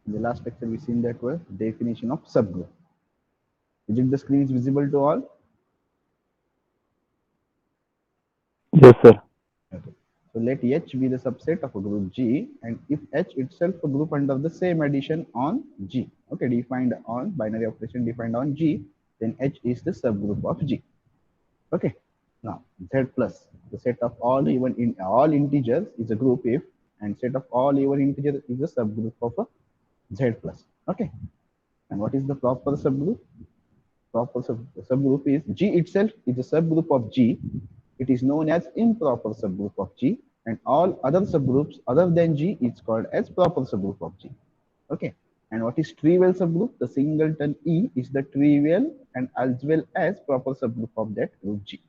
In the last lecture, we seen that word definition of subgroup. Is it the screen is visible to all? Yes, sir. Okay. So let H be the subset of a group G, and if H itself a group under the same addition on G, okay, defined on binary operation defined on G, then H is the subgroup of G. Okay. Now Z plus the set of all even in all integers is a group if, and set of all even integers is a subgroup of a Z plus. Okay. And what is the proper subgroup? Proper subgroup is G itself is a subgroup of G. It is known as improper subgroup of G, and all other subgroups other than G is called as proper subgroup of G. Okay. And what is trivial subgroup? The singleton E is the trivial and as well as proper subgroup of that group G.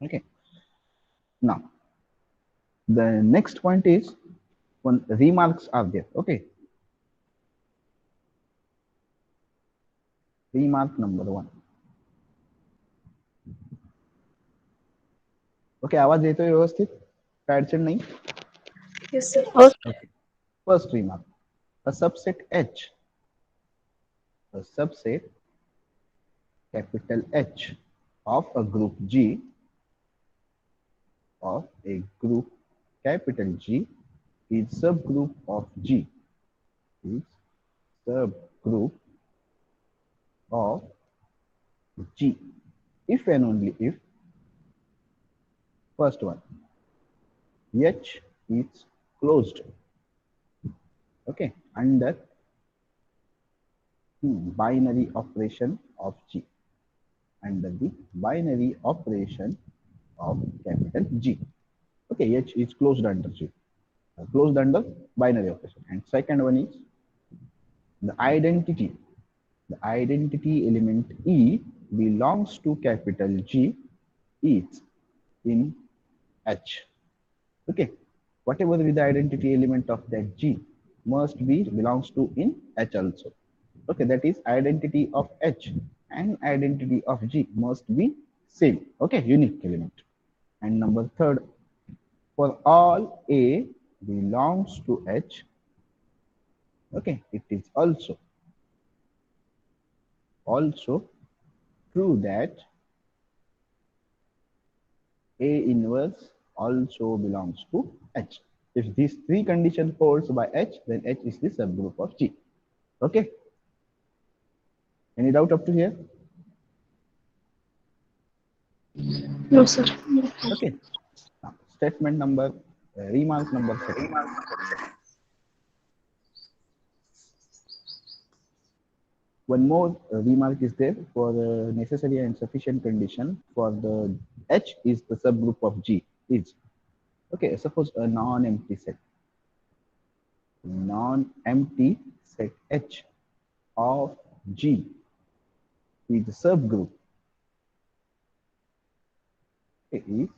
Okay. Now the next point is one remarks are there. Okay. Remark number one. Okay आवाज येतोय व्यवस्थित काय अडचण नाही Yes, sir. Okay first remark a subset H, a subset capital H of a group G, of a group capital G is subgroup of G, is subgroup of G if and only if first one H is closed, okay, under binary operation of G, under the binary operation of capital G. Okay, H is closed under G, closed under binary operation. And second one is the identity. The identity element E belongs to capital G is in H. Okay, whatever be the identity element of that G must be belongs to in H also. Okay, that is identity of H and identity of G must be same. Okay, unique element. And number third, for all A belongs to H, okay, it is also true that A inverse also belongs to H. If these three conditions holds by H, then H is the subgroup of G. Okay. Any doubt up to here? No, sir. Okay. Now, statement number, remark number second. One more remark is there for the necessary and sufficient condition for the H is the subgroup of G is, okay, suppose a non-empty set H of G is the subgroup, it is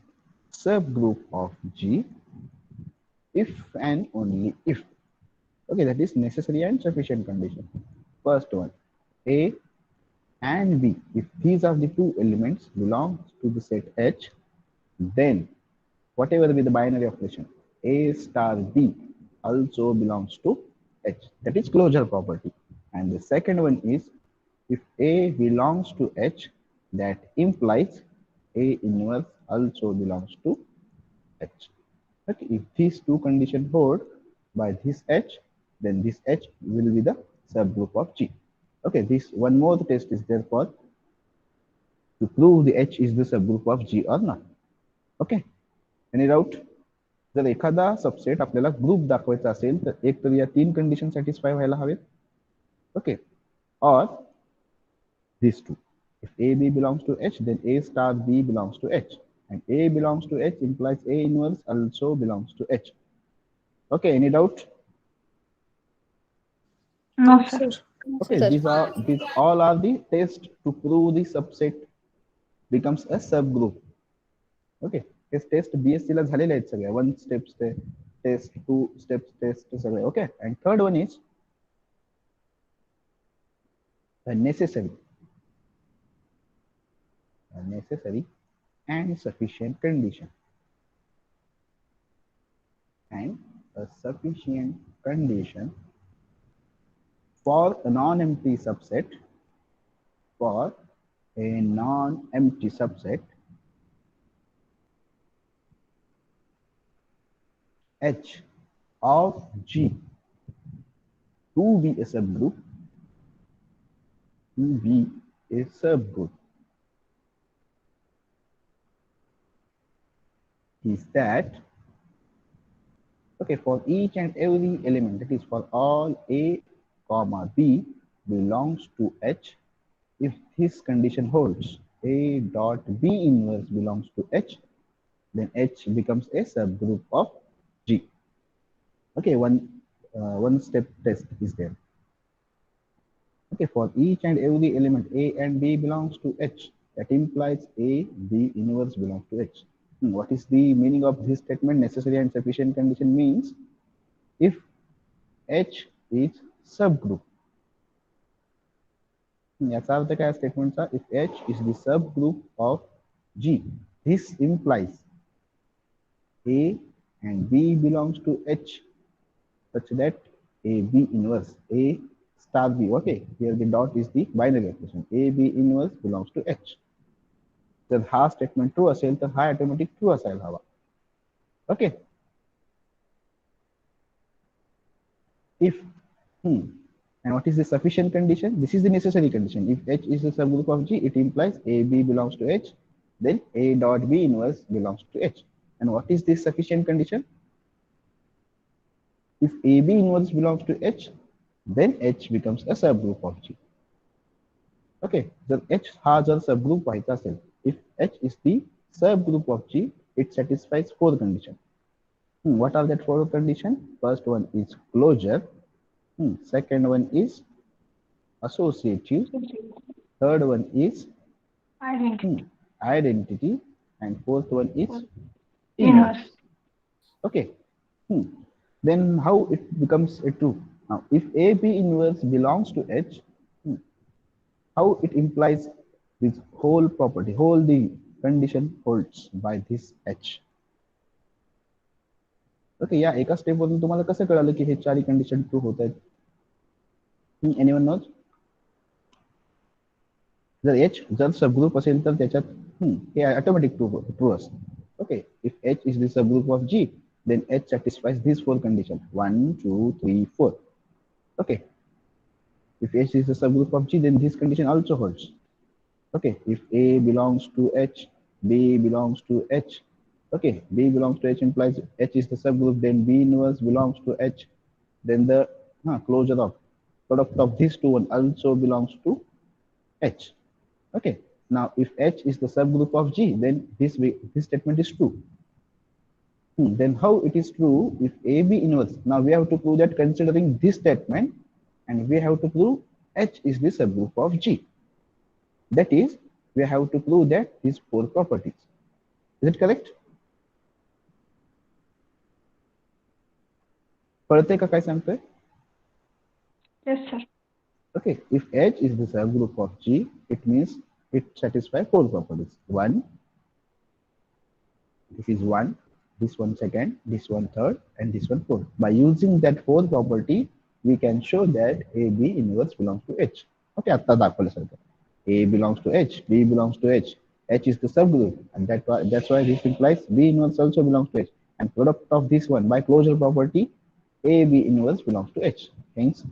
subgroup of G if and only if, okay, that is necessary and sufficient condition. First one, A and B, if these are the two elements belong to the set H, then whatever be the binary operation, A star B also belongs to H. That is closure property. And the second one is if A belongs to H, that implies A inverse also belongs to H. Okay, if these two conditions hold by this H, then this H will be the subgroup of G. Okay, this one more test is there for to prove the H is the subgroup of G or not. Okay, any doubt? जर एखादा subset आपल्याला group दाखवायचा असेल तर एक तर या तीन कंडिशन सॅटिस्फाय व्हायला हवेत. Okay, or these two. If A B belongs to H, then A star B belongs to H, and A belongs to H implies A inverse also belongs to H. Okay, any doubt? No, No, sir. sir. Okay, these all are the tests to prove the subset becomes a subgroup. Okay, हे test BSc ला झालेले आहेत सगळ्या, one steps test, two steps test सगळे. Okay, and third one is the necessary and sufficient condition, and a sufficient condition for a non-empty subset, for a non-empty subset, H of G to be a subgroup, to be a subgroup is that, okay, for each and every element, that is for all A comma B belongs to H, if this condition holds, A dot B inverse belongs to H, then H becomes a subgroup of G. Okay, one step test is there. Okay, for each and every element A and B belongs to H, that implies A, B inverse belongs to H. What is the meaning of this statement? Necessary and sufficient condition means if H is subgroup. याचा अर्थ काय स्टेटमेंटचा? If H is the subgroup of G, this implies A and B belongs to H such that A B inverse A star B. Okay, here the dot is the binary expression. A B inverse belongs to H. जर हा statement true असेल तर हा automatic true असायला हवा. Okay, if and what is the sufficient condition? This is the necessary condition. If H is a subgroup of G, it implies A B belongs to H, then A dot B inverse belongs to H. And what is this sufficient condition? If A B inverse belongs to H, then H becomes a subgroup of G. Okay, जर H हा जर subgroup व्हायचा असेल, if H is the subgroup of G, it satisfies four conditions. What are that four conditions? First one is closure. Second one is associative. Third one is identity. And fourth one is inverse. Okay. Then how it becomes a true? Now, if AB inverse belongs to H, how it implies this whole property, whole the condition holds by this H. Okay, या एका step वरून तुम्हाला कसं कळालं की हे चारही condition true होत आहेत? Anyone knows? जर H जर सबग्रुप असेल तर त्याच्यात हे ऑटोमॅटिक ट्रू असतं. Okay, if H is the subgroup of G, then H satisfies these four conditions 1 2 3 4. Okay, if H is the subgroup of G, then this condition also holds. Okay, if A belongs to H, B belongs to H. Okay, B belongs to H implies H is the subgroup, then B inverse belongs to H, then the closure of product of these two one also belongs to H. Okay, now if H is the subgroup of G, then this statement is true. Then how it is true if AB inverse? Now we have to prove that considering this statement, and we have to prove H is the subgroup of G. That is, we have to prove that these four properties. Is it correct? कळते का काय सांगतोय? Yes, sir. Okay, if H is the subgroup of G, it means it satisfies four properties. One, this is one, this one second, this one third, and this one fourth. By using that fourth property, we can show that AB inverse belongs to H. Okay, आता दाखवल्यासारखं. A belongs to H, B belongs to H. H is the subgroup, and that's why this implies B inverse also belongs to H. And product of this one by closure property, AB inverse belongs to H. Hence,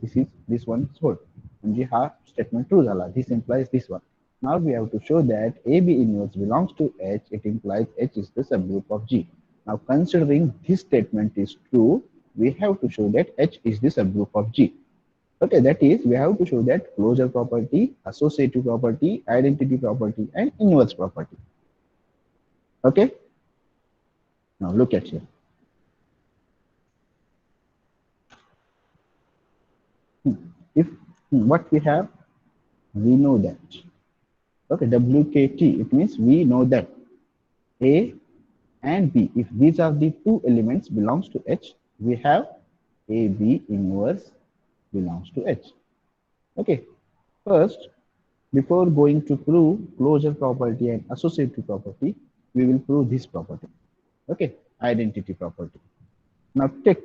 this one is whole. म्हणजे हा statement true झाला. This implies this one. Now we have to show that AB inverse belongs to H. It implies H is the subgroup of G. Now, considering this statement is true, we have to show that H is the subgroup of G. Okay, that is, we have to show that closure property, associative property, identity property, and inverse property. Okay. Now look at here. If what we have, we know that. Okay, WKT, it means we know that A and B, if these are the two elements belongs to H, we have AB inverse belongs to H. Okay, first, before going to prove closure property and associative property, we will prove this property. Okay, identity property. Now take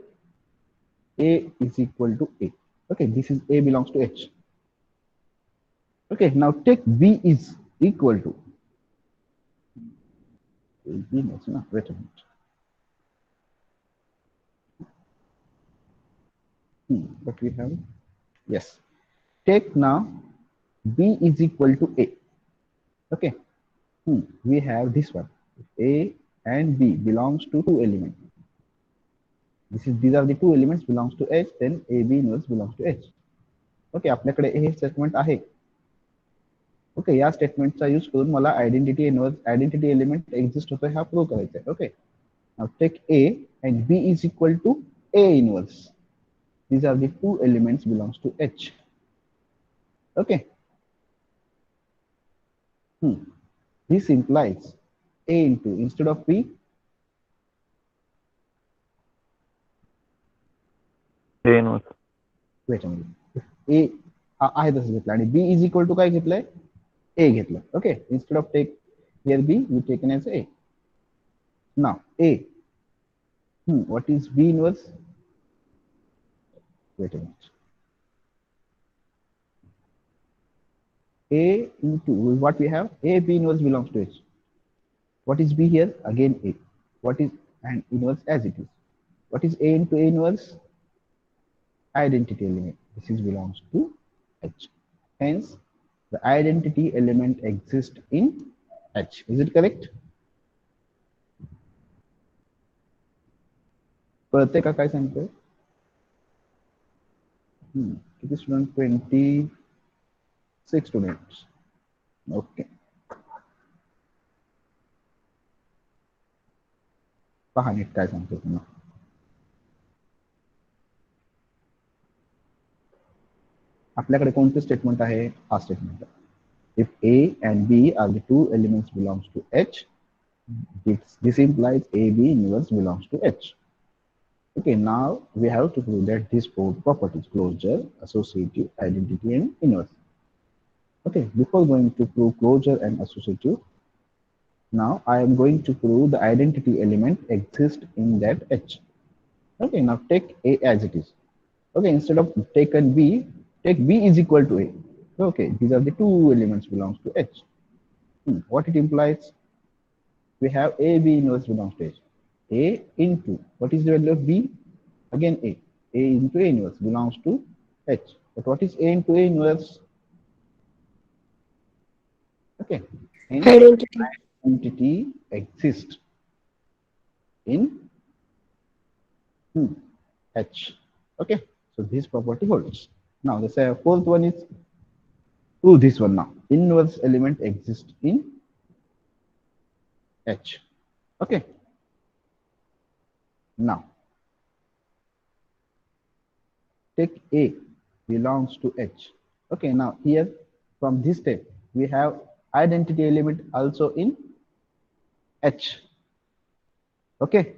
A is equal to A. Okay, this is A belongs to H. Okay, now take B is equal to B. No, wait a minute. What we have? Yes. Take now B is equal to A. Okay. We have this one. A and B belongs to two elements. These are the two elements belongs to H. Then A B inverse belongs to H. Okay, आपल्याकडे हे statement आहे. Okay, या स्टेटमेंटचा use करून मला identity element exist होतोय हा prove करायचा आहे. Okay, now take A and B is equal to A inverse. These are the two elements belongs to H. Okay. This implies A into instead of B. A inverse. Wait a minute. A आहे तसं घेतलं आणि B is equal to काय घेतलंय? A घेतलं. Okay, instead of take here B, we taken as A. Now A. What is B inverse? Wait a minute. A into what we have? A B inverse belongs to H. What is B here? Again A. What is and inverse as it is? What is A into A inverse? Identity element. This is belongs to H. Hence, the identity element exists in H. Is it correct? कळते का काय सांगतोय? किती student? 26 students. Okay, पहा NEET काय सांगतो तुम्हाला. आपल्याकडे कोणते स्टेटमेंट आहे? हा statement. If A and B are the two elements belongs to H, this implies A B inverse belongs to H. Okay, now we have to prove that these four properties: closure, associative, identity, and inverse. Okay, before going to prove closure and associative, now I am going to prove the identity element exists in that H. Okay, now take A as it is. Okay, instead of taken B, take B is equal to A. Okay, these are the two elements belongs to H. What it implies? We have A B inverse belongs to H. A into what is the value of B? Again A. A into A inverse belongs to H. But what is A into A inverse? Okay. Hence, identity exists in H. Okay. So this property holds. Now the fourth one is this one now. Inverse element exists in H. Okay. Now take A belongs to H. Okay. Now here from this step we have identity element also in H. Okay.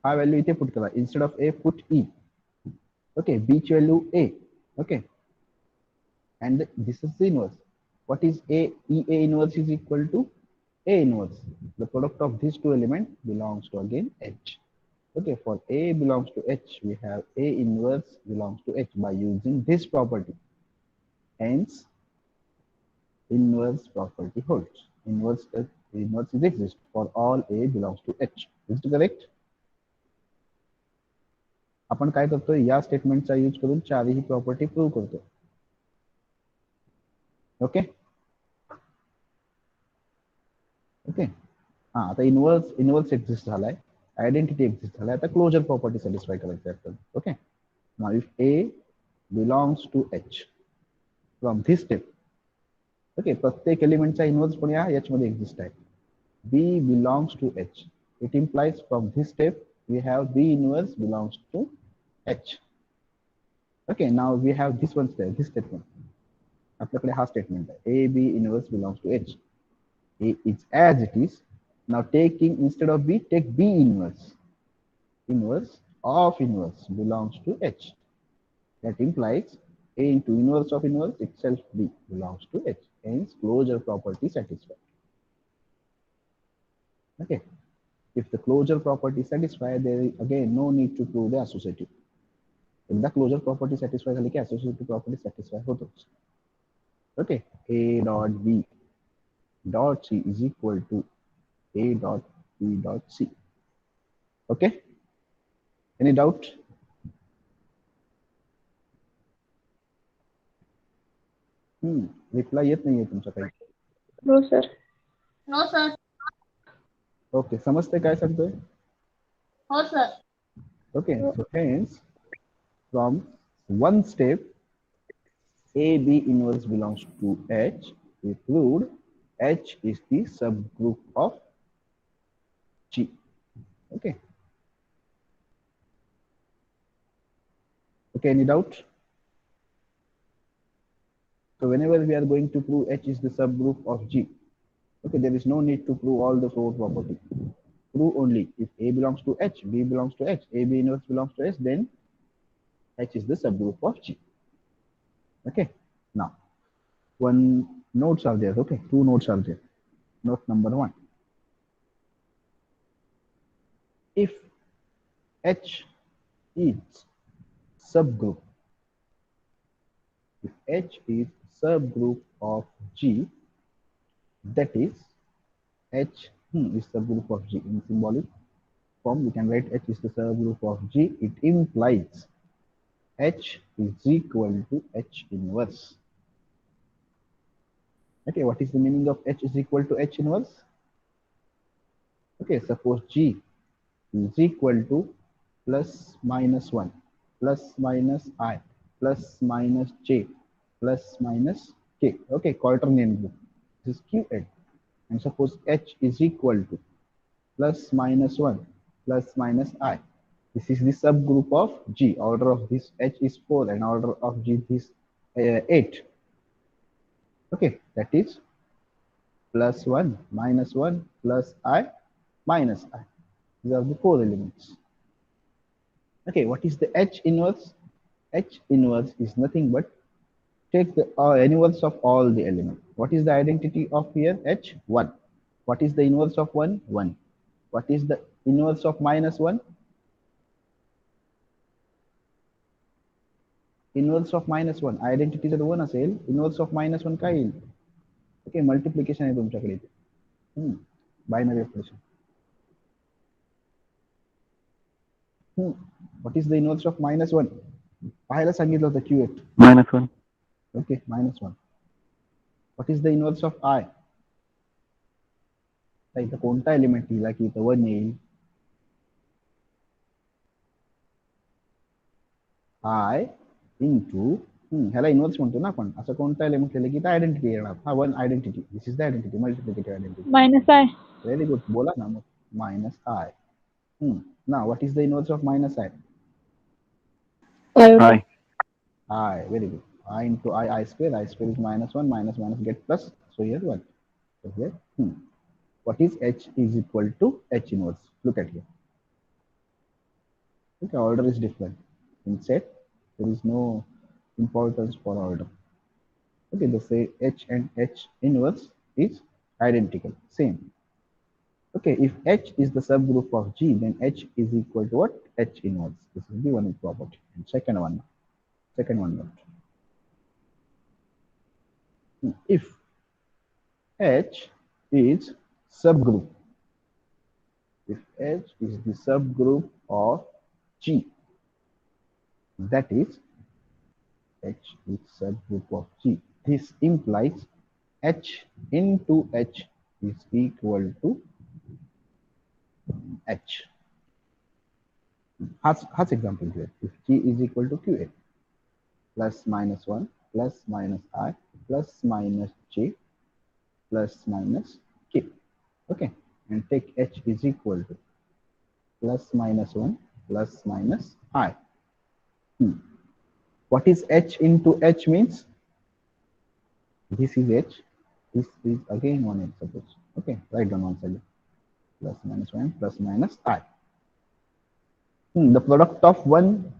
हा value इथे put करा. Instead of A, put E. Okay. B value A. Okay. And this is the inverse. What is A? EA inverse is equal to A inverse. The product of these two elements belongs to again H. Okay, for A belongs to H, we have A inverse belongs to H by using this property. Hence, inverse property holds. Inverse is exist for all A belongs to H. Is it correct? आपण काय करतोय? या स्टेटमेंटचा use करून चारही property prove करतो. Okay okay. हा, आता inverse exist झालाय, आयडेंटिटी एक्झिस्ट झालाय, आता क्लोजर प्रॉपर्टी सॅटिस्फाय करायची आहे आपल्याला. Okay, now if A belongs to H from this step, okay, प्रत्येक एलिमेंटचा इनवर्स पण या H मध्ये एक्झिस्ट आहे. B belongs to H, it implies from this step we have B inverse belongs to H. Okay, now we have this one step, this statement. आपल्याकडे हा statement आहे, A B inverse belongs to H. A is as it is. Now taking instead of B, take B inverse. Inverse of inverse belongs to H. That implies A into inverse of inverse itself B belongs to H. Hence closure property satisfied. Okay. If the closure property is satisfied, there is again no need to prove the associative. एकदा closure property satisfy झाली की associative property satisfy होतोच. Okay, A dot B dot C is equal to A dot B dot C. Okay, any doubt? Reply येत नाहीये तुमचा काही. No, sir. No sir. Okay, समजते काय सांगतोय? हो sir. Okay, so hence from one step AB inverse belongs to H, we proved H is the subgroup of G. Okay. Okay, any doubt? So whenever we are going to prove H is the subgroup of G, okay, there is no need to prove all the four properties. Prove only if A belongs to H, B belongs to H, AB inverse belongs to H, then H is the subgroup of G. Okay. Now, one notes are there. Okay, two notes are there. Note number one. If H is subgroup, if H is subgroup of G, that is H is subgroup of G. In symbolic form, we can write H is the subgroup of G. It implies H is equal to H inverse. Okay, what is the meaning of H is equal to H inverse? Okay, suppose G is equal to plus minus 1 plus minus I plus minus J plus minus K. Okay, quaternion group. This is Qn. And suppose H is equal to plus minus 1 plus minus I. This is the subgroup of G. Order of this H is 4 and order of G is 8. Okay, that is plus 1 minus 1 plus I minus I. These are the four elements. Okay, what is the H inverse? H inverse is nothing but take the inverse of all the elements. What is the identity of here? H? 1. What is the inverse of 1? 1. What is the inverse of minus 1? Inverse of minus 1. Identity जर 1 असेल, inverse of minus 1 काय येईल? Okay, multiplication आहे तुमच्याकडे इथे. Binary operation. What is the inverse of minus 1? पाहायला सांगितलं होतं Q8. -1. Okay, -1. What is the inverse of I? इथं कोणता एलिमेंट लिहिला की इथं 1 येईल? I into ह्याला इन्व्हर्स म्हणतो ना आपण. असं कोणता एलिमेंट लिहिलं की इथं आयडेंटिटी येणार. हा 1 identity. This is the identity, multiplicative identity. -I. Very good. बोला ना मग. -I. Now, what is the inverse of -I? I. I. Very good. I into I square. I square is -1. Minus get plus. So here 1. So here, what is H is equal to H inverse? Look at here. Okay, order is different. In set, there is no importance for order. Okay, they say H and H inverse is identical, same. Okay, if H is the subgroup of G, then H is equal to what? H inverse. This is the one property. And second one note. If H is subgroup, if H is the subgroup of G, that is H is subgroup of G. This implies H into H is equal to H. Has example here. If G is equal to QA plus minus 1 plus minus I plus minus J plus minus K. Okay, and take H is equal to plus minus 1 plus minus I. What is H into H means? This is H. This is again 1H suppose. Okay, write down one side. Plus minus 1 plus minus I. The product of 1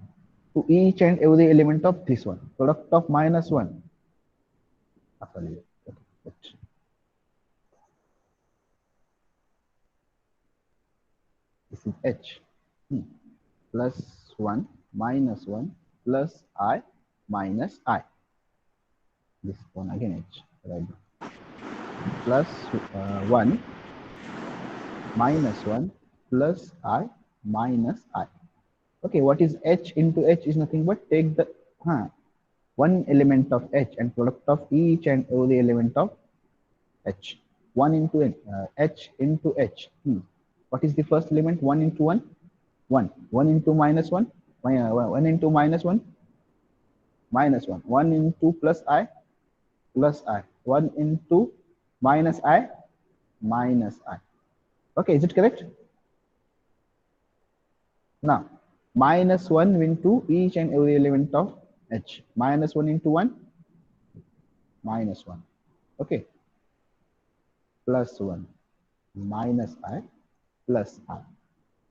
to each and every element of this one. Product of minus 1. This is H. Plus 1 minus 1 plus I minus I. This one again H, right? Plus 1 minus 1 plus I minus I. Okay, what is H into H is nothing but take the one element of H and product of each and every element of H. 1 into H into H. What is the first element? 1 into 1? 1. 1 into minus 1? 1 into minus 1? Minus 1. 1 into plus I? Plus I. 1 into minus I? Minus I. Okay, is it correct? Now, minus 1 into each and every element of H. Minus 1 into 1? Minus 1. Okay. Plus 1. Minus I plus I.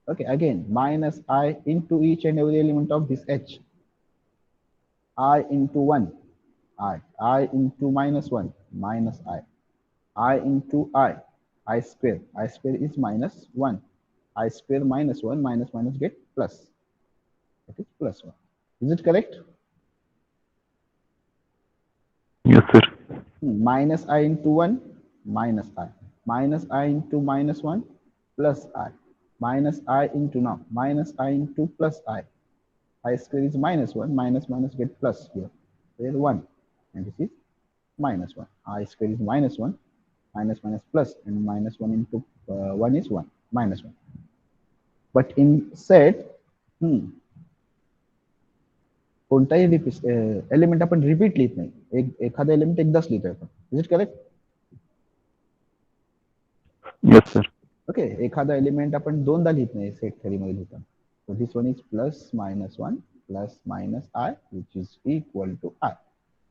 Okay, again, minus I into each and every element of this H. I into 1. I into minus 1. Minus I into I square. I square is minus 1. I square minus 1. Minus minus get plus. That is plus 1. Is it correct? Yes, sir. Minus I into 1, minus I. Minus I into minus 1, plus I. Minus I into now. Minus I into plus I. I square is minus 1. Minus minus get plus here. There is 1. And this is minus 1. I square is minus 1. Minus minus plus. And minus 1 into 1 is 1. Minus 1. But in set, कोणताही element आपण repeat लिहित नाही. एखादा element एकदाच लिहितोय आपण. Is it correct? Yes, sir. Okay, एखादा element आपण दोनदा लिहित नाही सेट थेरी मध्ये लिहिताना. So this one is plus minus 1 plus minus I, which is equal to I.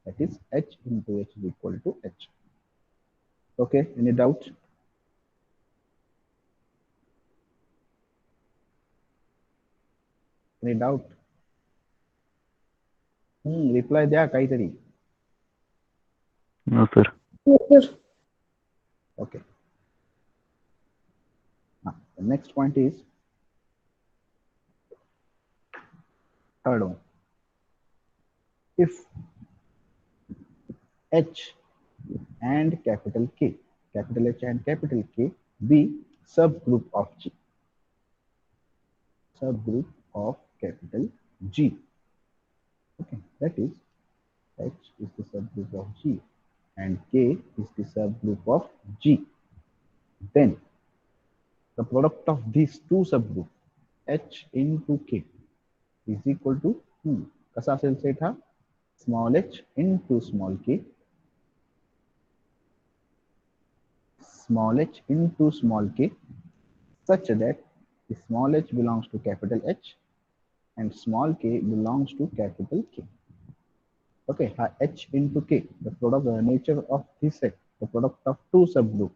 That is H into H is equal to H. Okay, any doubt? Any doubt? Reply द्या काहीतरी. No, sir. Yes, sir. Okay. Now, the next point is third one. If H and capital K, capital H and capital K be subgroup of G, subgroup of capital G. Okay, that is H is the subgroup of G and K is the subgroup of G. Then the product of these two subgroups H into K is equal to कसा असेल set हा? Small h into small k, small h into small k, such that the small h belongs to capital H and small k belongs to capital K. Okay, H into K, the product, the nature of this set, the product of two subgroup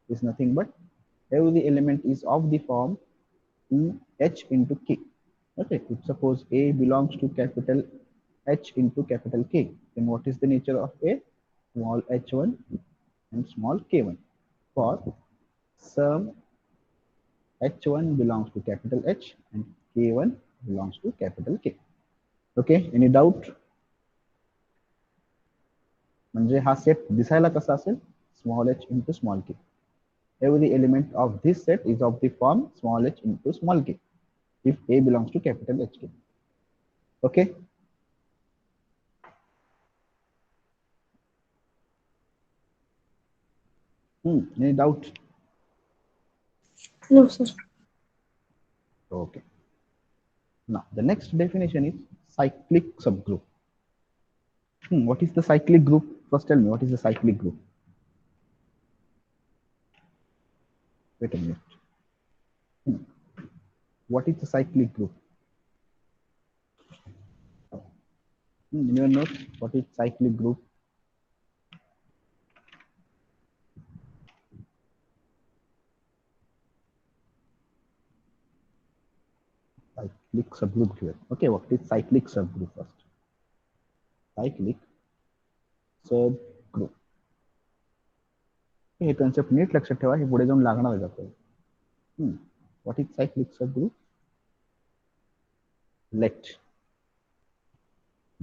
is nothing but every element is of the form H into K. Okay, if suppose A belongs to capital H into capital K, then what is the nature of A? Small h1 and small k1. For some h1 belongs to capital H and k1 belongs to capital K. Okay, any doubt? म्हणजे हा set दिसायला कसा असेल? Small h into small k. Every element of this set is of the form small h into small k if A belongs to capital HK. Okay. Any doubt? No, sir. Okay. Now the next definition is cyclic subgroup. What is the cyclic group? First tell me, what is the cyclic group? Wait a minute. What is the cyclic group? In your notes, what is cyclic group? Cyclic subgroup here. Okay, what is cyclic subgroup first? Cyclic subgroup. Hey concept NEET लक्षात ठेवा, हे पुढे जाऊन लागणार आहे. What is cyclic subgroup? Let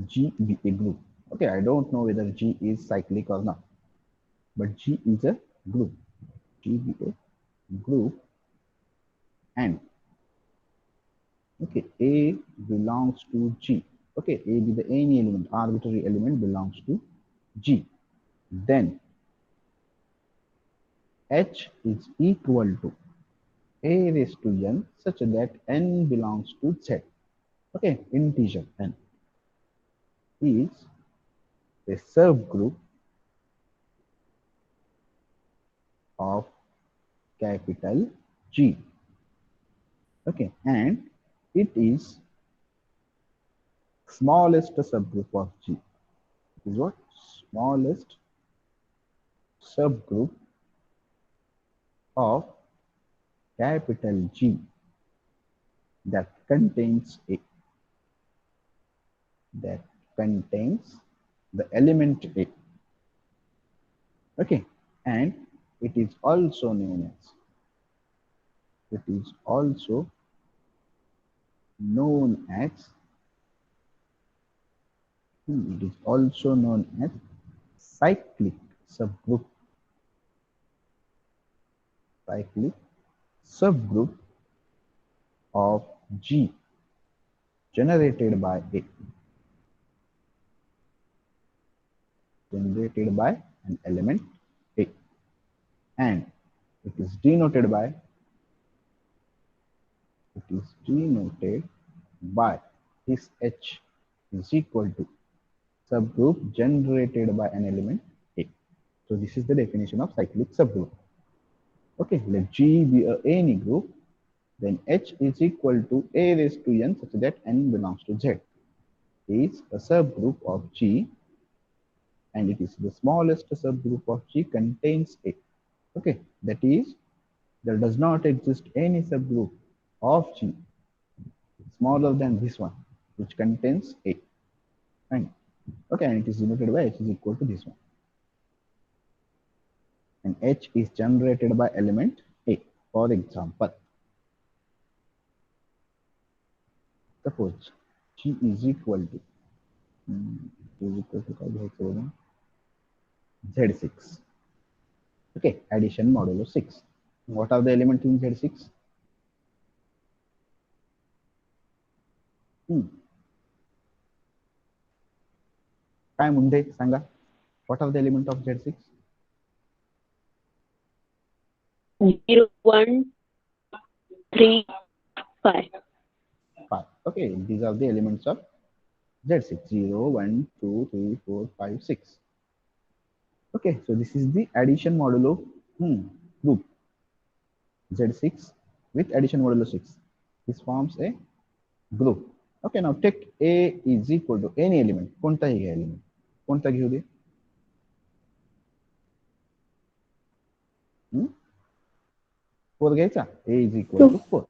G be a group. Okay, I don't know whether G is cyclic or not, but G is a group. G be a group, and okay, A belongs to G. Okay, A be the any element, arbitrary element belongs to G. Then H is equal to A raised to n such that n belongs to Z. Okay, integer n is a subgroup of capital G. Okay, and it is smallest subgroup of G. Is what? Smallest subgroup of capital G that contains a that contains the element A. Okay, and it is also known as cyclic subgroup. Cyclic subgroup of G generated by A. Generated by an element A, and it is denoted by this H is equal to subgroup generated by an element A. So this is the definition of cyclic subgroup. Okay, let G be any group, then H is equal to A raised to n such that n belongs to Z is a subgroup of G, and it is the smallest subgroup of G contains A. Okay, that is, there does not exist any subgroup of G smaller than this one, which contains A. Fine. Okay, and it is denoted by H is equal to this one. And H is generated by element A. For example, suppose G is equal to Z6. Okay, addition modulo 6. What are the elements in Z6? काय मुंडे सांगा, what are the elements of Z6? 0, 1, 3, 5. 5. Okay, these are the elements of Z6. 0, 1, 2, 3, 4, 5, 6. Okay, so this is the addition modulo group Z6 with addition modulo 6. This forms a group. Okay, now take A is equal to any element. कोणताही element. कोणता घेऊ दे? 4 घ्यायचा. A is equal to 4.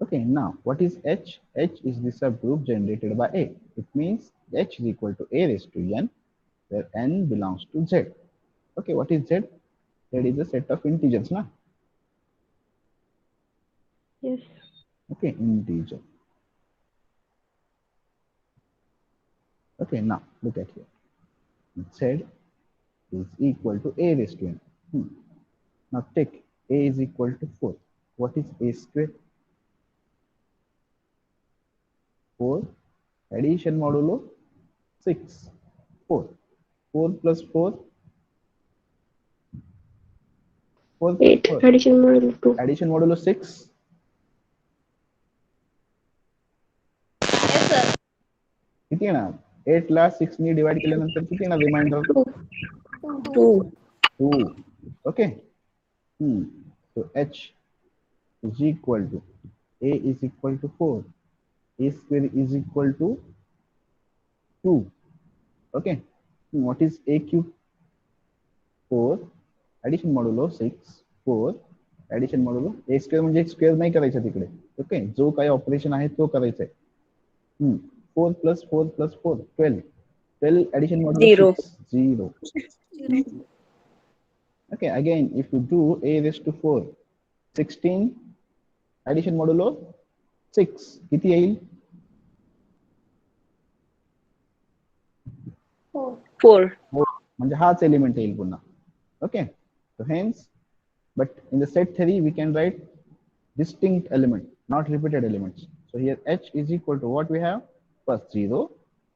Okay, now what is H? H is the subgroup generated by A. It means H is equal to A raised to n, where n belongs to Z. Okay, what is Z? Z is a set of integers, na? Yes. Okay, integer. Okay, now look at here. Z is equal to A raised to n. Now take A is equal to 4. What is A square? 4 addition modulo 6. 4. 4 plus 4. 4 plus 8. 4. Addition modulo 2. Addition modulo 6. Yes, sir. किती येणार? 8 ला 6 ने divide केल्यानंतर किती येणार reminder? 2. 2. Okay. So H is equal to A is equal to 4. A square is equal to 2. Okay. What is A cube? 4 addition modulo 6. 4 addition modulo A square म्हणजे square नाही करायचं तिकडे. ओके, जो काही ऑपरेशन आहे तो करायचा आहे. 4 plus 4 plus 4 12. 12 addition modulo 6 0. Okay, again if you do A raised to 4 16 addition modulo 6 किती येईल? 4. म्हणजे हाच एलिमेंट येईल पुन्हा. Okay, so hence but in the set theory we can write distinct element, not repeated elements. So here h is equal to what we have, first 0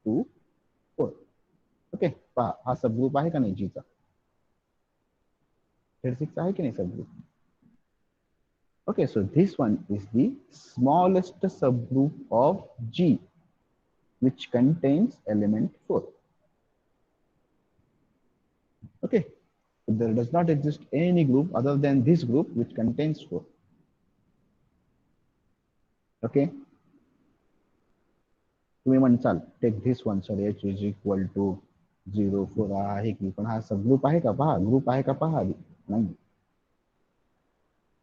2 4. Okay, पहा हा subgroup आहे का नाही जी चा, Z6 आहे की नाही subgroup. Okay, so this one is the smallest subgroup of G which contains element 4. Okay, so there does not exist any group other than this group which contains 4. Okay, तुम्ही म्हणसाल take this one, sir h is equal to 0 4 आहे की, पण हा subgroup आहे का, पहा group आहे का, पहा आधी. नाही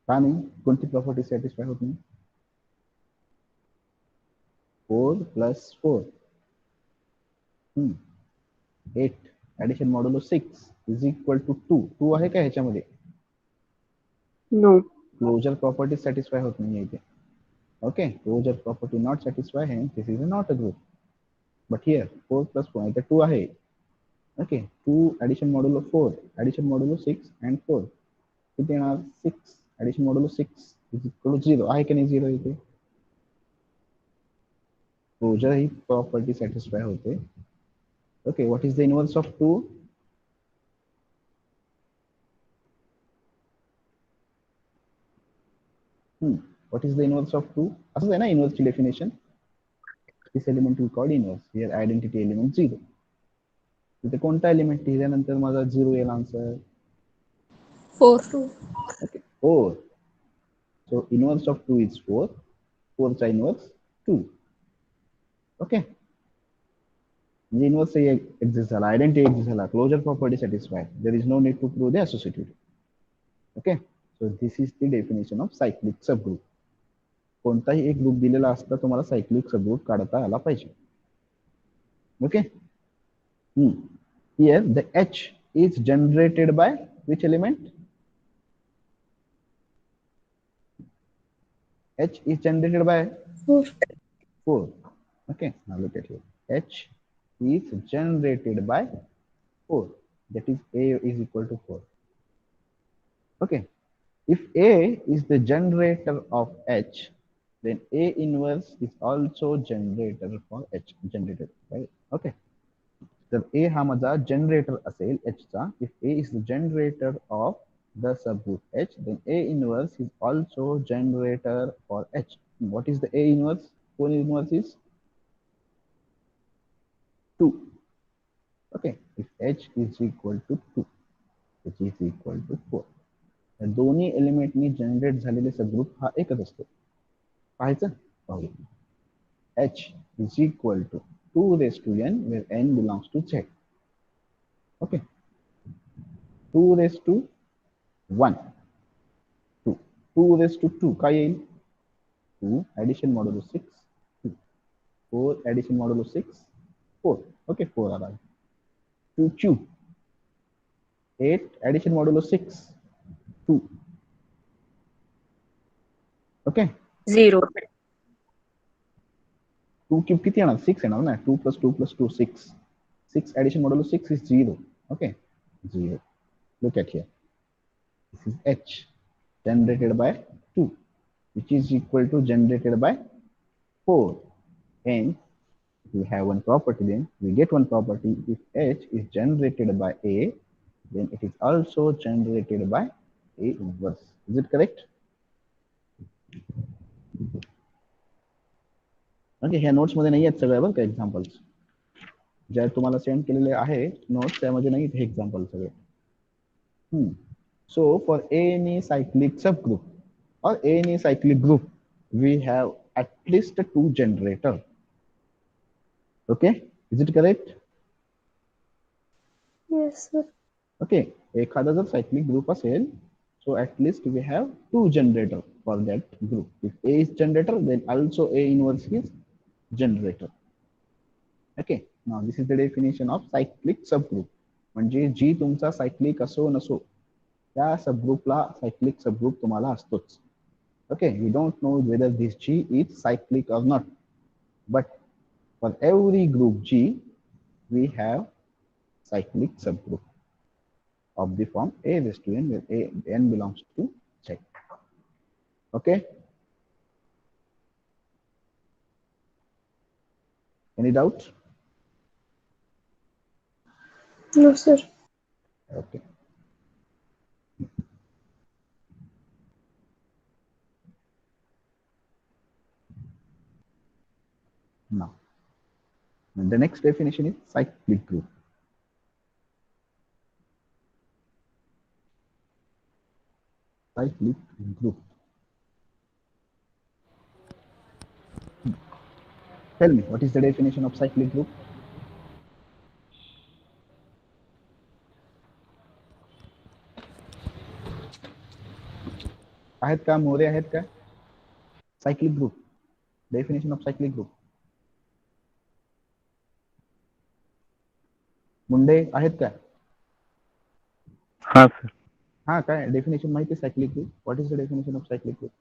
का नाही, कोणती प्रॉपर्टी सॅटिस्फाय होत नाही. 4 plus 4 8 addition modulo 6 is equal to 2 आहे का ह्याच्यामध्ये. No. क्लोजर प्रॉपर्टी सॅटिस्फाय होत नाही इथे. Okay, closure property not satisfy है, this is not a group. But here 4 plus 4 इथे 2 आहे. Okay, 2 addition modulo 4 addition modulo 6 and 4 किती येणार, 6 addition modulo 6 is equal to 0 आहे की नाही 0 इथे. क्लोजर ही प्रॉपर्टी सॅटिस्फाय होते. Okay, what is the inverse of 2. What is the inverse of 2? असंच आहे ना inverse ची definition. This element we call inverse. Here identity element 0. इथे कोणता एलिमेंट लिहिल्यानंतर माझा 0 येईल answer. 4. Okay, 4. So inverse of 2 is 4. 4 चा inverse 2. ओके, म्हणजे inverse एक्झिस्ट झाला, आयडेंटिटी एक्झिस्ट झाला, closure property satisfy. There is no need to prove the associativity. Okay, so this is the definition of cyclic subgroup. कोणताही एक group दिलेला असता तुम्हाला cyclic subgroup काढता आला पाहिजे. Okay, here the H is generated by which element? H is generated by 4. Okay, now look at here. H is generated by 4. That is A is equal to 4. Okay, if A is the generator of H, then A inverse is also generator for H generated, right? Okay, तर A हा माझा generator असेल H चा. If A is the generator of the subgroup H, then A inverse is also generator for H. What is the A inverse? 4 inverse is 2. Okay, if H is equal to 2, H is equal to 4. तर दोन्ही एलिमेंटनी generate झालेले subgroup हा एकच असतो. पाहायचं, पाहूया. H is equal to 2 raised to n where n belongs to Z. Okay, 2 raised to 1 2, 2 raised to 2 काय येईल, 2 addition modulo 6 2, 4 addition modulo 6 4. Okay, 4 आला. 2 cube 8 addition modulo 6 2. Okay, 0. 2 cube किती येणार, 6 येणार ना. 2 plus 2 plus 2 6. 6 addition modulo 6 is 0. Okay, 0. Look at here, this is H generated by 2 which is equal to generated by 4. And we have one property, then we get one property. If H is generated by A, then it is also generated by A inverse. Is it correct? Okay, ह्या notes मध्ये नाही आहेत सगळ्या बरं का examples. ज्या तुम्हाला send केलेले आहे नोट्स त्यामध्ये नाही हे एक्झाम्पल सगळे. So for any cyclic subgroup or any cyclic group, we have at least 2 generator. Okay, is it correct? Yes, sir. Okay, एखादा जर cyclic group असेल, so at least we have 2 generator for that group. If A is generator, then also A inverse is generator. Okay, now this is the definition of cyclic subgroup. म्हणजे जी तुमचा cyclic असो नसो त्या सबग्रुपला cyclic subgroup तुम्हाला असतोच. Okay, we don't know whether this G is cyclic or not, but for every group G we have cyclic subgroup of the form A raised to n, where n belongs to Z. Okay. Any doubt? No, sir. Okay. Now, the next definition is cyclic group. Cyclic group. Tell me, what is the definition of cyclic group? आहेत का? मोरे आहेत का? Cyclic group. Definition of cyclic group. मुंडे आहेत का? हाँ sir. हा काय definition माहिती cyclic group? What is the definition of cyclic group?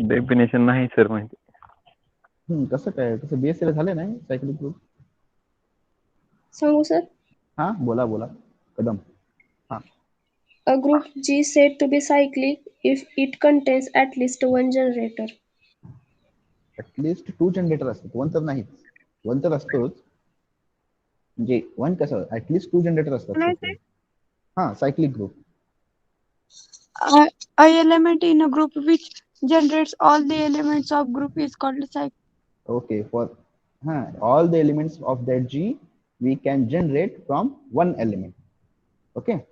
Definition नाही सर माहिती. कसं काय? कसं बीएससी ला झालं नाही सायक्लिक ग्रुप? सांगू सर. हा बोला बोला कदम. A group G said to be cyclic if it contains at least one generator. At least 2 generator असतात, वन तर नाहीच. वन तर असतोच, म्हणजे वन कसं ऍटलिस्ट 2 जनरेटर असतात. हा cyclic group. A element in a group which generates all the elements of group is called cycle. Okay, for all the elements of that G we can generate from one element. Okay,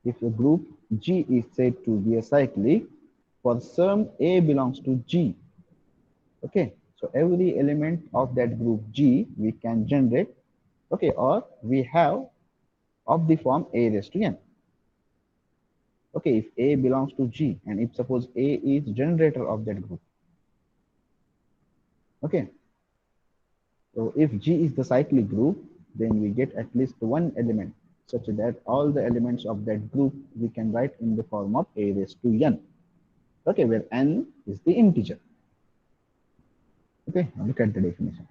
if a group G is said to be a cyclic for sum A belongs to G. Okay, so every element of that group G we can generate, okay, or we have of the form A raised to n. Okay, if A belongs to G and if suppose A is generator of that group. Okay, so if G is the cyclic group, then we get at least one element such that all the elements of that group we can write in the form of A raised to n. Okay, where n is the integer. Okay, now look at the definition.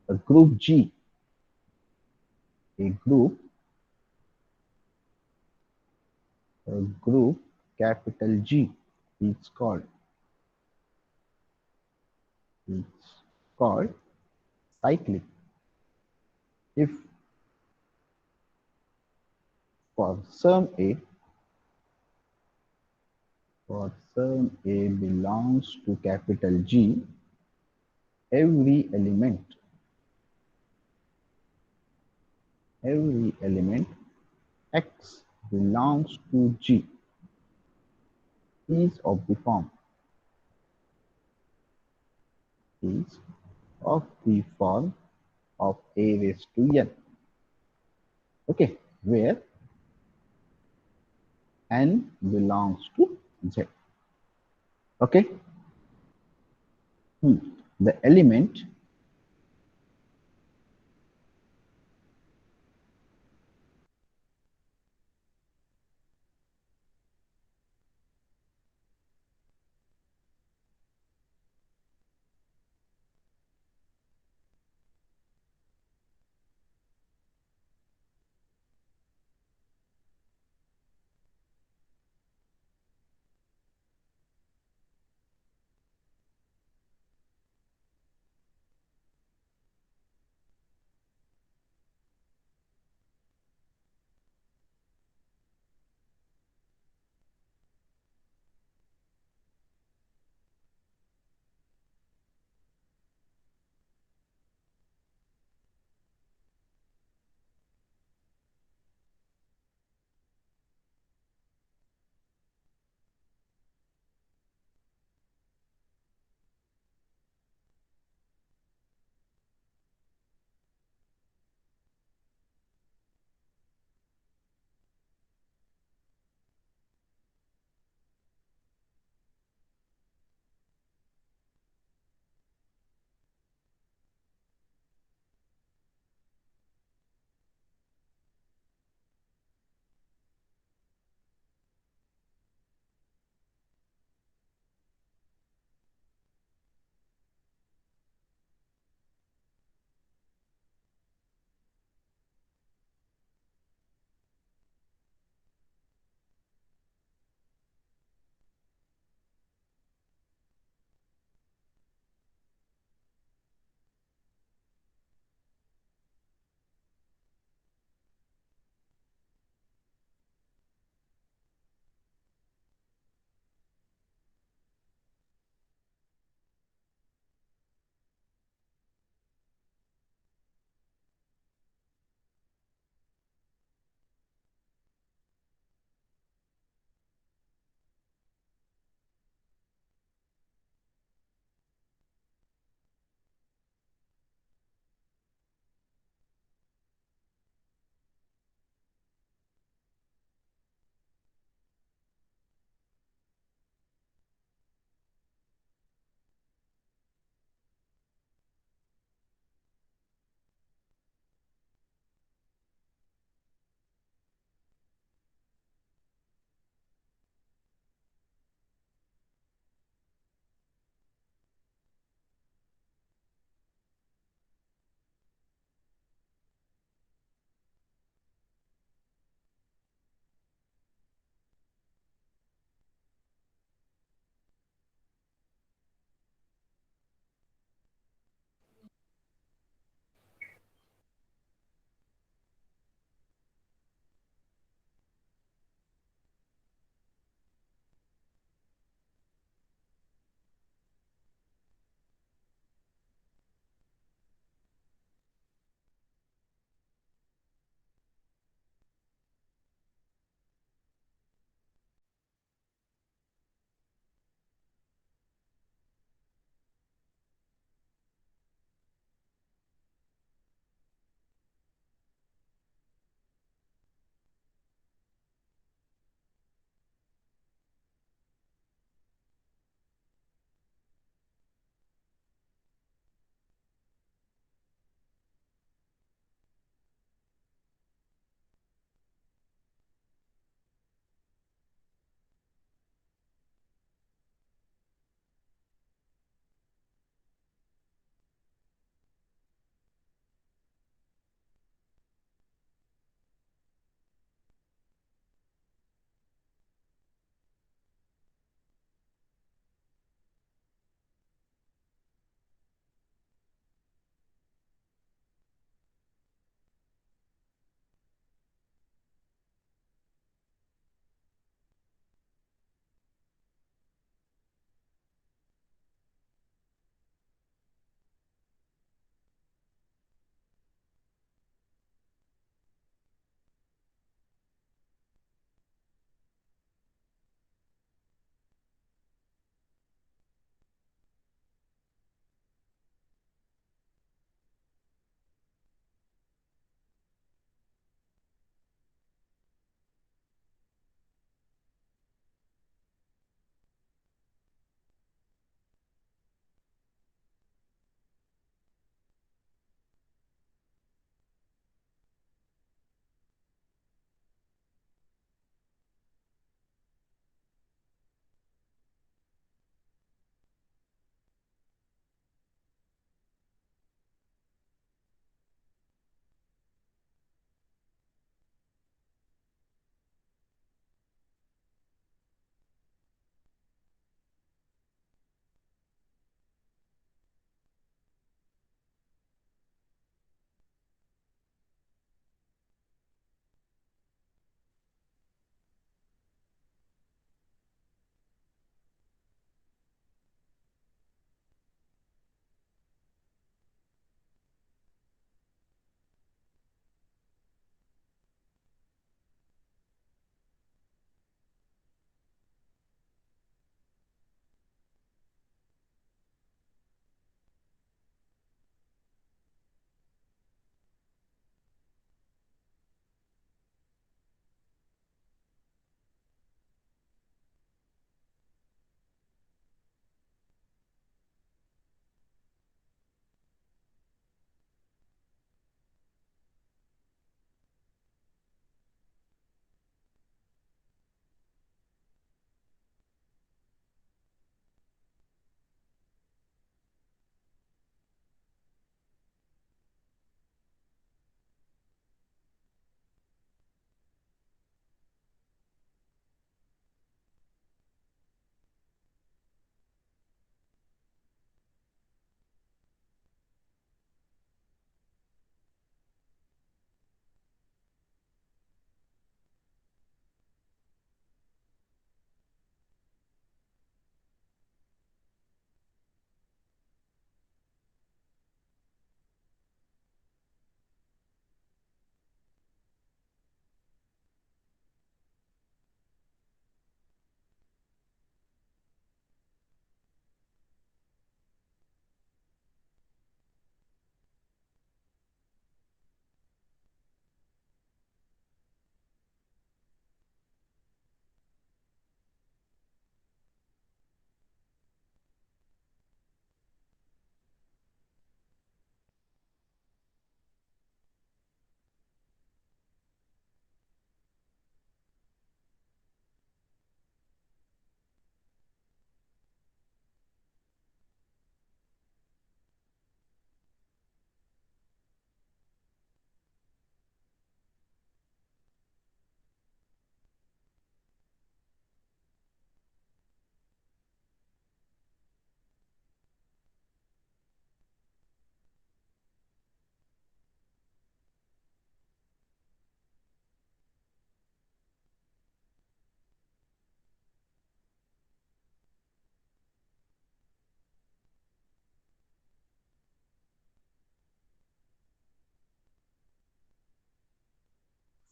A group G, a group capital G is called cyclic if for sum A belongs to capital G, every element X belongs to G is of the form of A raised to n. Okay, where n belongs to Z. Okay, the element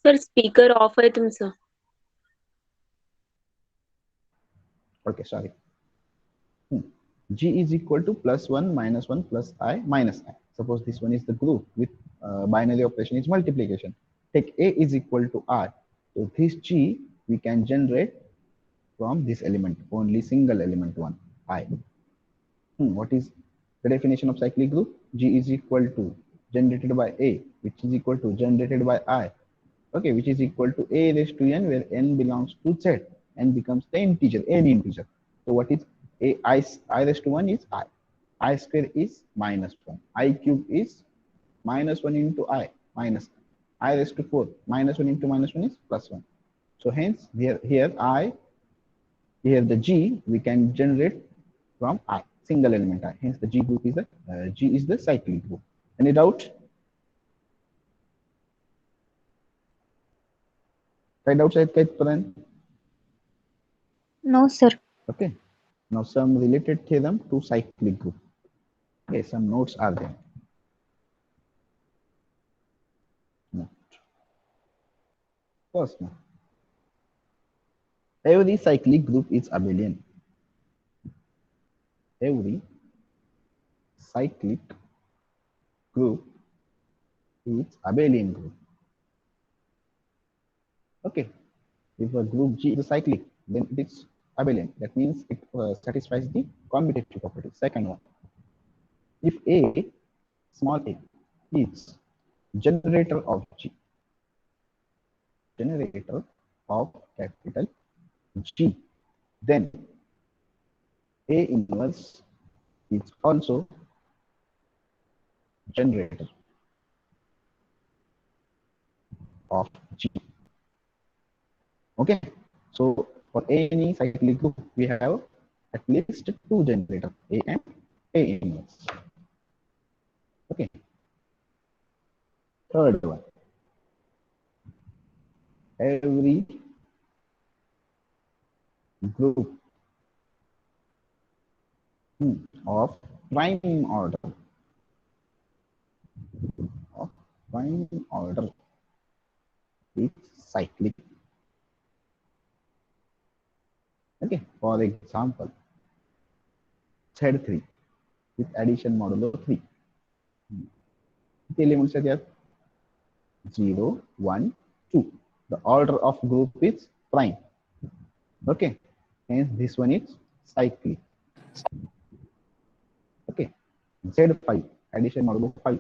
sir speaker of आहे तुमचं. Okay, sorry. G is equal to +1 -1 plus I minus I. Suppose this one is the group with binary operation is multiplication. Take A is equal to I. So this G we can generate from this element, only single element one, I. What is the definition of cyclic group? G is equal to generated by A, which is equal to generated by I. Okay, which is equal to A raised to N, where N belongs to Z and becomes the integer, any integer. So what is I raised to 1 is I square is -1, I cube is -1 into I minus I raised to 4, -1 into -1 is +1. So hence here the G we can generate from I, single element I. Hence the G group is G is the cyclic group. Any doubt? Right outside Kaitparan? No, sir. Okay. Now some related theorem to cyclic group. Okay, some notes are there. First one. Every cyclic group is abelian. Every cyclic group is abelian group. Okay. If a group G is a cyclic, then it is abelian. That means it satisfies the commutative property. Second one. If A, small a, is generator of G, generator of capital G, then A inverse is also generator of G. Okay, so for any cyclic group, we have at least two generators, A and A inverse. Okay. Third one. Every group of prime order is cyclic. Okay, for example, Z3 with addition modulo 3. The elements are there 0, 1, 2. The order of group is prime. Okay, hence this one is cyclic. Okay, Z5 addition modulo 5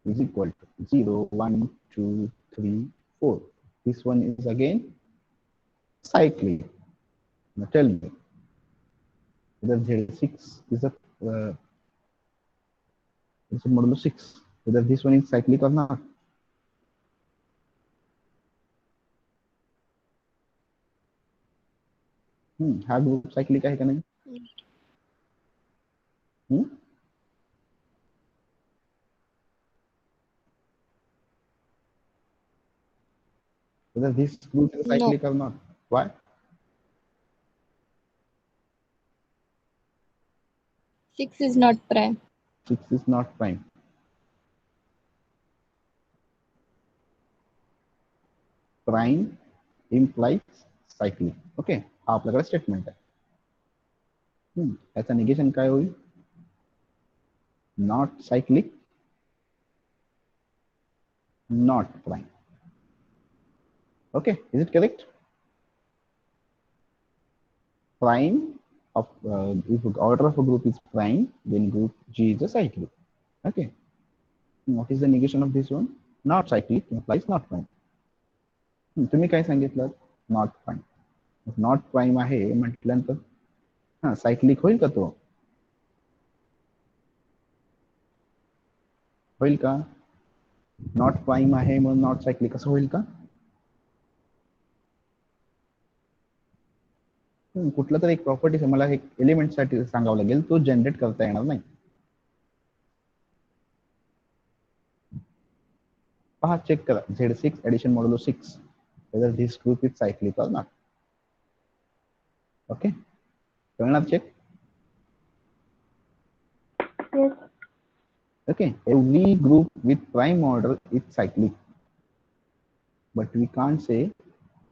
is equal to 0, 1, 2, 3, 4. This one is again cyclic. Now tell me whether Z6 is a modulo 6, whether this one is cyclic or not. हा group cyclic आहे का नाही? Whether this group is cyclic or not? Why? 6 is not prime. 6 is not prime. Prime implies cyclic. Okay, हा आपल्याकडे statement आहे. याचा negation काय होईल? Not cyclic, not prime. Okay, is it correct? Prime of if order of a group is prime, then group G is a cyclic. Okay. What is the negation of this one? Not cyclic implies not prime. तुम्ही काय सांगितलं? Not prime. Not prime आहे म्हटल्यानंतर हा cyclic होईल का? तो होईल का? नॉट प्राइम आहे म्हणून नॉट सायक्लिक कसं होईल का? कुठला तरी एक प्रॉपर्टी मला एक एलिमेंट साठी सांगावं लागेल, तो जनरेट करता येणार नाही. पहा, चेक करा Z6 addition modulo 6 whether this group is cyclic or not. Okay, कळणार? Check. Yes. Okay, every group with prime order is cyclic. but we can't say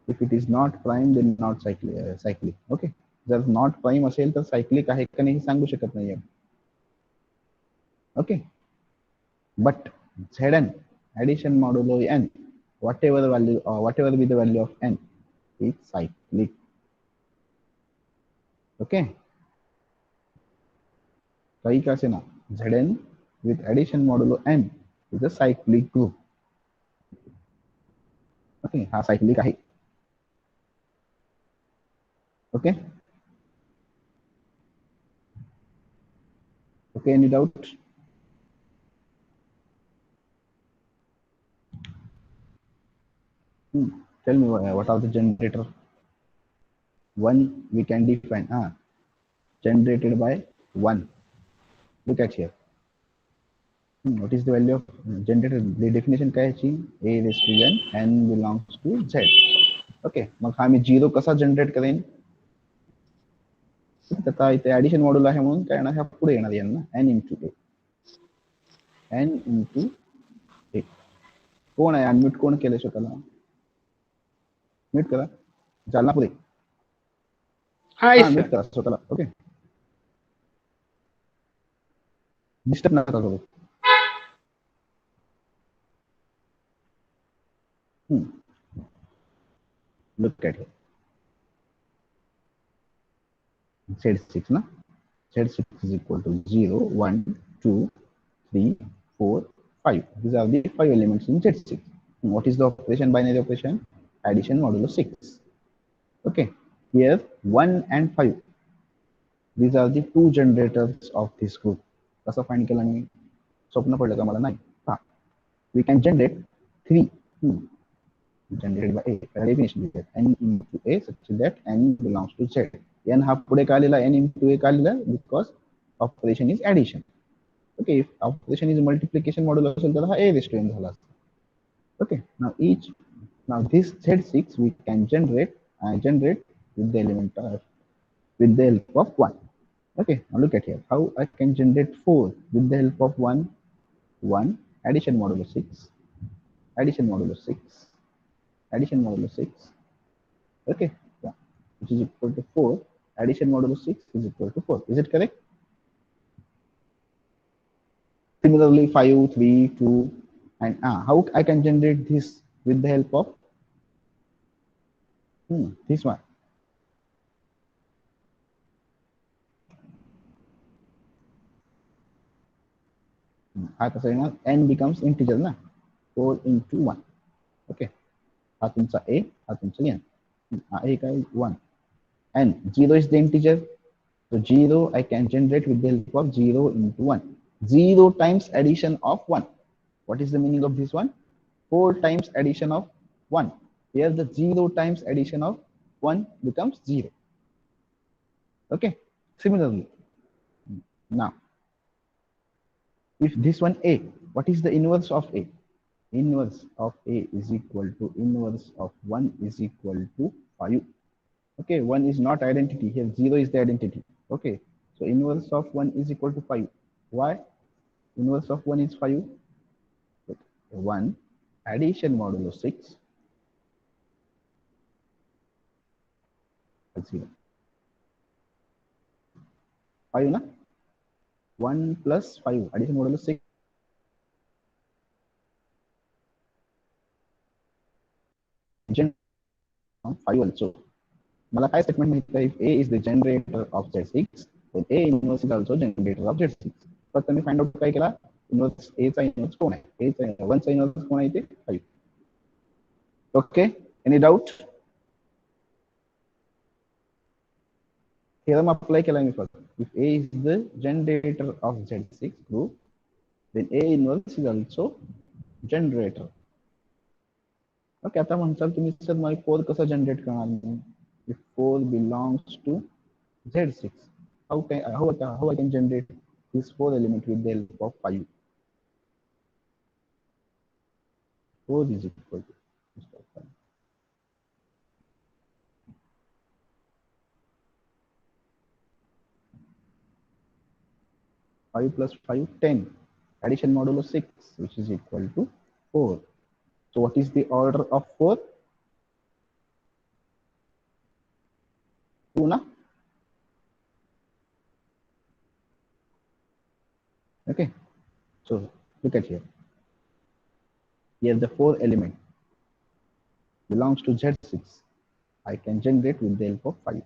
if it is not prime then not cyclic. Okay, जर not prime असेल तर cyclic आहे का नाही सांगू शकत नाही. Okay, but Zn addition modulo n, whatever be the value of n, is cyclic. Okay, काही का असे ना, Zn with addition modulo n is a cyclic group. Okay, हा cyclic आहे. Okay, okay, any doubt? Tell me what are the generator? One we can define generated by 1. Look at here. What is the value of generator? The definition काय याची? A raised to n, n belongs to z. Okay, मग हा मी 0 कसा generate करेन? आता इथे addition module आहे म्हणून काय येणार, ह्या पुढे येणार n ना, n into a. n into a. कोण आहे अनम्यूट, कोण केलं स्वतःला? म्यूट करा, चालना पुढे. म्यूट करा स्वतःला. ओके, डिस्टर्ब नका करू. Look at it. Z6 na, Z6 is equal to 0, 1, 2, 3, 4, 5. These are the 5 elements in Z6. What is the operation? Binary operation, addition modulo 6. Okay, here 1 and 5. These are the two generators of this group. कसं find केलं मी? स्वप्न पडलं का मला? नाही. We can generate 3. Generated by a. Definition is n into a such that n belongs to z. n हा पुढे का आलेला, n into a का आलेला? Because operation is addition. Okay, if operation is multiplication modulo असेल तर हा a raised to n झाला. Okay, now this z6 we can generate with the element with the help of 1. Okay, now look at here how I can generate 4 with the help of 1. Addition modulo 6, addition modulo 6, addition modulo 6. Okay, yeah, which is equal to 4. Addition modulo 6 is equal to 4. Is it correct? Similarly, 5, 3, 2, and how I can generate this with the help of this one. n becomes integer na, 4 into 1. Okay, हा तुमचा a, हा तुमचा n. a काय 1, and 0 is the integer, so 0 I can generate with the help of 0 into 1. 0 times addition of 1. What is the meaning of this one? 4 times addition of 1. Here the 0 times addition of 1 becomes 0. Okay, similarly, now if this one a, what is the inverse of a? Inverse of a is equal to inverse of 1 is equal to 5. Okay, 1 is not identity, here 0 is the identity. Okay, so inverse of 1 is equal to 5. Why? Inverse of 1 is 5. 1 addition modulo 6 0. 5 na, 1 plus 5 addition modulo 6 5 also. मला काय statement माहिती आहे? If a is the generator of Z6, then a inverse is also generator of Z6. फक्त me find out काय केला? Inverse a चा inverse कोण आहे? a चा 1 चा इनवर्स कोण आहे ते? 5. Okay, any doubt? theorem apply केला मी फक्त. If a is the generator of Z6 group, then a inverse is also generator. Okay, आता म्हणसाल तुम्ही सर मला 4 कसं जनरेट करणार मी? If 4 belongs to Z6, how I can generate this 4 element with the help of 5? 4 is equal to 5 plus 5, 10. Addition modulo 6, which is equal to 4. So what is the order of 4? 2 na? Okay, so look at here. Here the 4 element belongs to Z6. I can generate with the help of 5.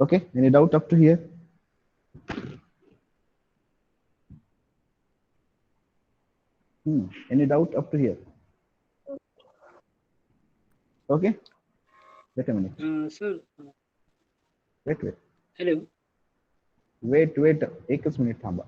Okay, any doubt up to here? Any doubt up to here? Okay, wait a minute. Sir, Wait. hello. Wait, एकच minute थांबा.